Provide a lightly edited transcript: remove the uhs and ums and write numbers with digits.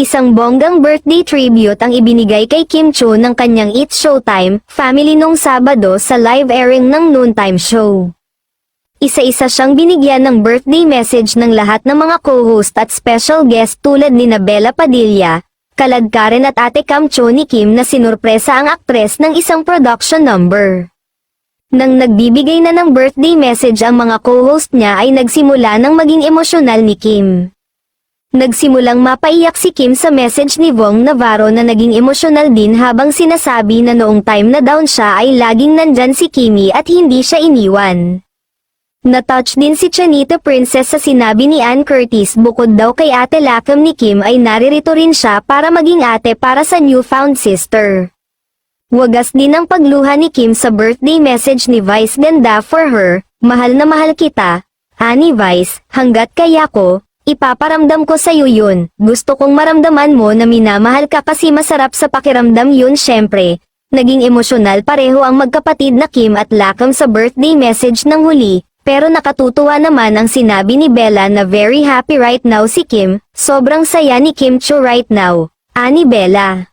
Isang bonggang birthday tribute ang ibinigay kay Kim Chiu ng kanyang It's Showtime family nung Sabado sa live airing ng noontime show. Isa-isa siyang binigyan ng birthday message ng lahat ng mga co-host at special guest tulad ni Bella Padilla, Kalad Karen at Ate Kam Cho ni Kim na sinurpresa ang aktres ng isang production number. Nang nagbibigay na ng birthday message ang mga co-host niya ay nagsimula ng maging emosyonal ni Kim. Nagsimulang mapaiyak si Kim sa message ni Vong Navarro na naging emosyonal din habang sinasabi na noong time na down siya ay laging nandyan si Kimi at hindi siya iniwan. Natouch din si Chanita Princess sa sinabi ni Ann Curtis bukod daw kay Ate Lakam ni Kim ay naririto rin siya para maging ate para sa newfound sister. Wagas din ang pagluha ni Kim sa birthday message ni Vice Ganda for her, mahal na mahal kita, Ani Vice, hanggat kaya ko, ipaparamdam ko sa'yo yun, gusto kong maramdaman mo na minamahal ka kasi masarap sa pakiramdam yun syempre. Naging emosyonal pareho ang magkapatid na Kim at Lakam sa birthday message ng huli, pero nakatutuwa naman ang sinabi ni Bella na very happy right now si Kim, sobrang saya ni Kim Chiu right now, Ani Bella.